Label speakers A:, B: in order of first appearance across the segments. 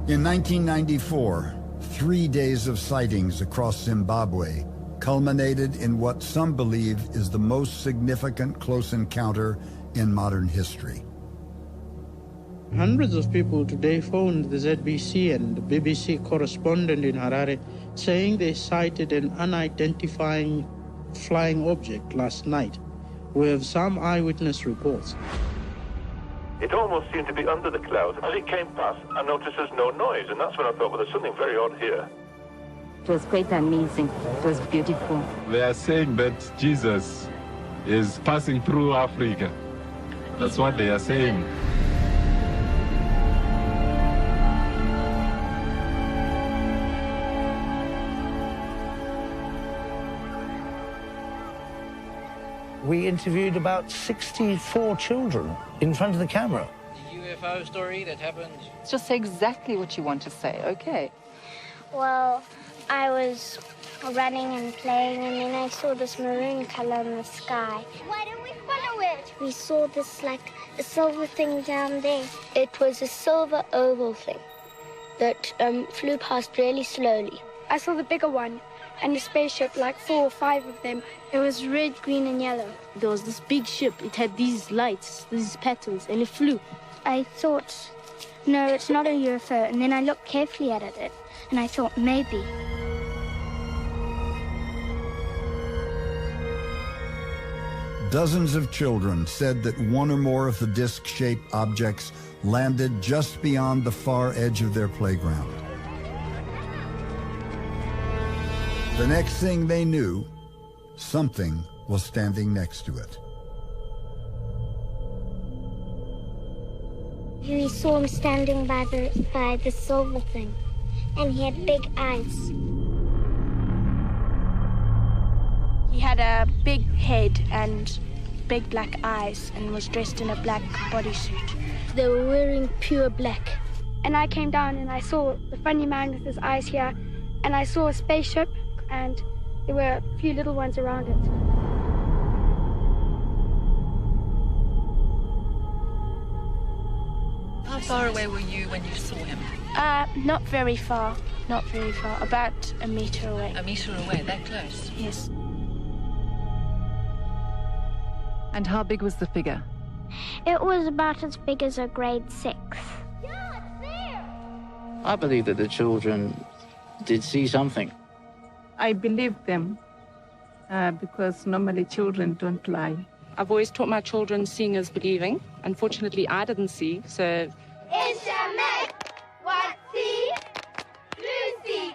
A: In 1994, 3 days of sightings across Zimbabwe culminated in what some believe is the most significant close encounter in modern history.
B: Hundreds of people today phoned the ZBC and the BBC correspondent in Harare saying they sighted an unidentified flying object last night. We have some eyewitness reports.
C: It almost seemed to be under the clouds. As it came past, I noticed there's no noise, and that's when I thought, well, there's something very odd here.
D: It was quite amazing. It was beautiful.
E: They are saying that Jesus is passing through Africa. That's what they are saying.
F: We interviewed about 64 children in front of the camera.
G: The UFO story that happened.
D: Just say exactly what you want to say, okay?
H: Well, I was running and playing, and then I saw this maroon color in the sky. Why don't we follow it? We saw this, like, a silver thing down there. It was a silver oval thing that flew past really slowly.
I: I saw the bigger one and a spaceship, like 4 or 5 of them. It was red, green, and yellow.
J: There was this big ship. It had these lights, these patterns, and it flew.
I: I thought, no, it's not a UFO. And then I looked carefully at it, and I thought, maybe.
A: Dozens of children said that one or more of the disc-shaped objects landed just beyond the far edge of their playground. The next thing they knew, something was standing next to it.
H: We saw him standing by the silver thing, and he had big eyes.
I: He had a big head and big black eyes and was dressed in a black bodysuit.
J: They were wearing pure black.
I: And I came down and I saw the funny man with his eyes here, and I saw a spaceship, and there were a few little ones around it.
K: How far away were you when you saw him?
I: Not very far, about a meter away.
K: A meter away, that close?
I: Yes.
D: And how big was the figure?
H: It was about as big as a grade 6.
G: I believe that the children did see something.
L: I believe them because normally children don't lie.
M: I've always taught my children seeing is believing. Unfortunately, I didn't see, so...
H: It's a myth. What see? Lucy.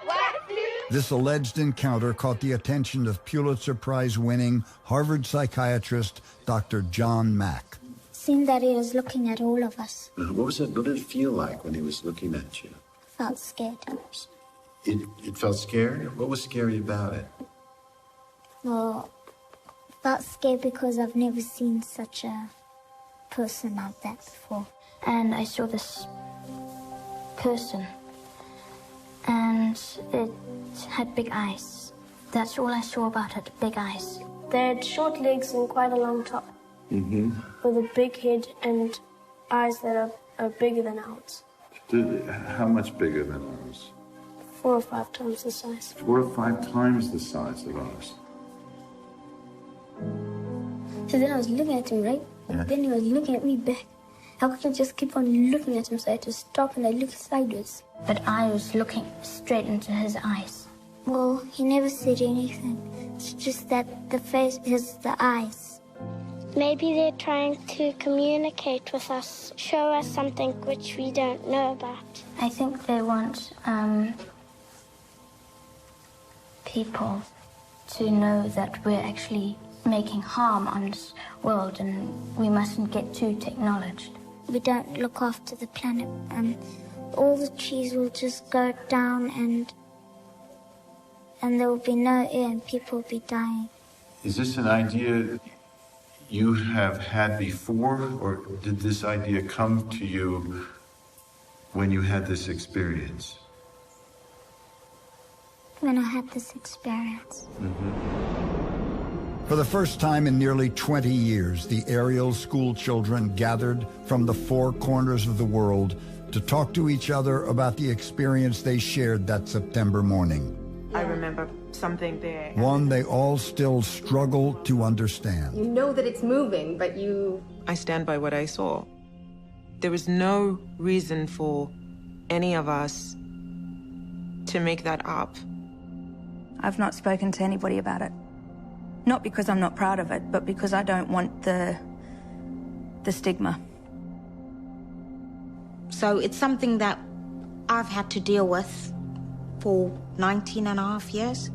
H: What do?
A: This alleged encounter caught the attention of Pulitzer Prize-winning Harvard psychiatrist Dr. John Mack.
H: Seemed that he was looking at all of us.
N: What did it feel like when he was looking at you?
H: I felt scared.
N: It felt scary? What was scary about it?
H: Well, I felt scared because I've never seen such a person like that before. And I saw this person, and it had big eyes. That's all I saw about it, big eyes.
I: They had short legs and quite a long top.
N: Mm-hmm.
I: With a big head and eyes that are bigger than ours.
N: How much bigger than ours?
I: 4 or 5 times the size.
N: 4 or 5 times the size of ours.
I: So then I was looking at him, right?
N: Yeah.
I: Then he was looking at me back. How could I just keep on looking at him, so I had to stop and I looked sideways.
H: But I was looking straight into his eyes. Well, he never said anything. It's just that the face is the eyes. Maybe they're trying to communicate with us, show us something which we don't know about. I think they want people to know that we're actually making harm on this world and we mustn't get too technologized. We don't look after the planet, and all the trees will just go down and there will be no air and people will be dying.
N: Is this an idea you have had before, or did this idea come to you when you had this experience?
H: When I had this experience.
N: Mm-hmm.
A: For the first time in nearly 20 years, the Ariel school children gathered from the four corners of the world to talk to each other about the experience they shared that September morning.
O: I remember something there.
A: One they all still struggle to understand.
P: You know that it's moving, but you...
O: I stand by what I saw. There was no reason for any of us to make that up.
Q: I've not spoken to anybody about it. Not because I'm not proud of it, but because I don't want the stigma.
R: So it's something that I've had to deal with for 19 and a half years.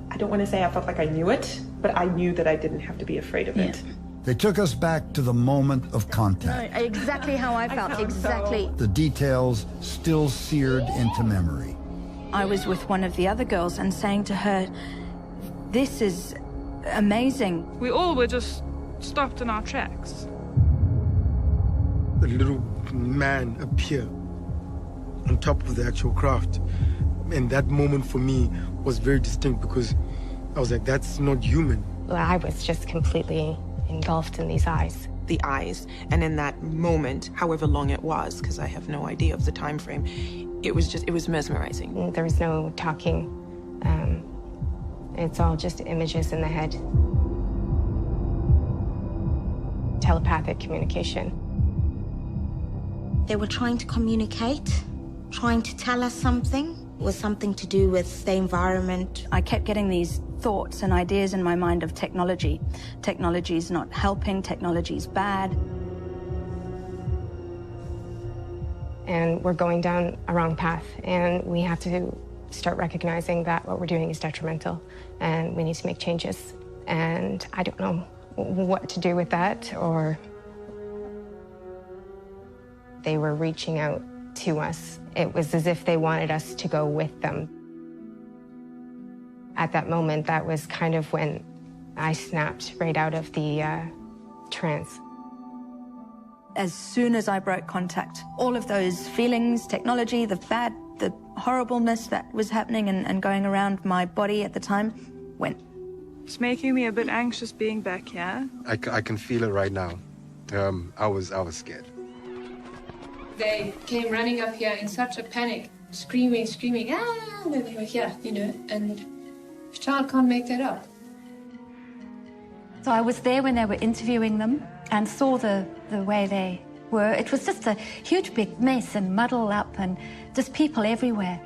O: I don't want to say I felt like I knew it, but I knew that I didn't have to be afraid of it.
A: They took us back to the moment of contact.
Q: No, exactly how I felt, exactly.
A: The details still seared into memory.
Q: I was with one of the other girls and saying to her, "This is amazing."
S: We all were just stopped in our tracks.
T: A little man appear on top of the actual craft. And that moment for me was very distinct because I was like, that's not human.
P: Well, I was just completely engulfed in these eyes.
O: The eyes, and in that moment, however long it was, because I have no idea of the time frame, it was mesmerizing.
P: There was no talking. It's all just images in the head. Telepathic communication.
R: They were trying to communicate, trying to tell us something. It was something to do with the environment.
Q: I kept getting these thoughts and ideas in my mind of technology. Technology's not helping, technology's bad.
P: And we're going down a wrong path, and we have to start recognizing that what we're doing is detrimental, and we need to make changes. And I don't know what to do with that, or... They were reaching out to us. It was as if they wanted us to go with them. At that moment, that was kind of when I snapped right out of the trance.
Q: As soon as I broke contact, all of those feelings, technology, the bad, the horribleness that was happening and going around my body at the time went.
S: It's making me a bit anxious being back here.
U: I can feel it right now. I was scared.
K: They came running up here in such a panic, screaming, ah, and then they were here, you know, and a child can't make that up.
V: So I was there when they were interviewing them and saw the way they were. It was just a huge big mess and muddle up and just people everywhere.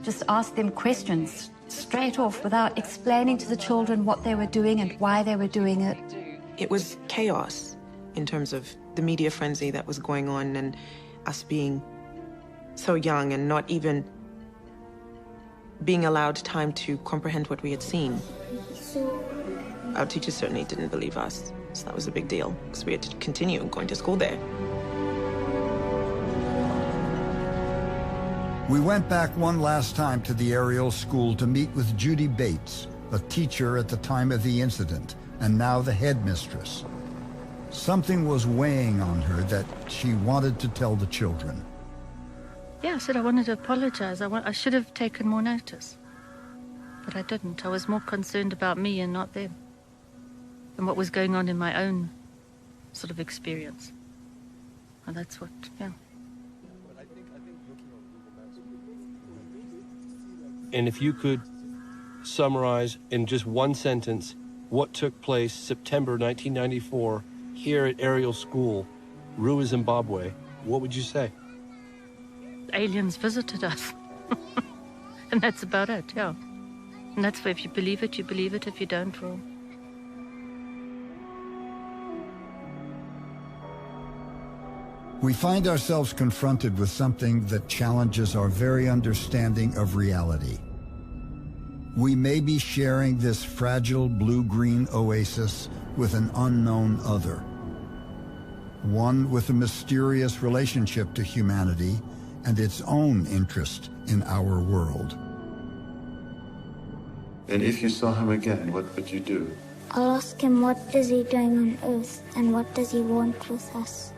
V: Just asked them questions straight off without explaining to the children what they were doing and why they were doing it.
O: It was chaos in terms of the media frenzy that was going on and us being so young and not even being allowed time to comprehend what we had seen. Our teachers certainly didn't believe us, so that was a big deal because we had to continue going to school there.
A: We went back one last time to the Ariel school to meet with Judy Bates, a teacher at the time of the incident and now the headmistress. Something was weighing on her that she wanted to tell the children.
V: Yeah, I said I wanted to apologize. I should have taken more notice. But I didn't. I was more concerned about me and not them. And what was going on in my own sort of experience. And that's what, yeah.
W: And if you could summarize in just one sentence what took place September 1994 here at Ariel School, Ruwa, Zimbabwe, what would you say?
V: Aliens visited us. And that's about it, yeah. And that's where if you believe it, you believe it. If you don't, well...
A: We find ourselves confronted with something that challenges our very understanding of reality. We may be sharing this fragile blue-green oasis with an unknown other. One with a mysterious relationship to humanity and its own interest in our world.
N: And if you saw him again, what would you do?
H: I'll ask him what is he doing on Earth and what does he want with us.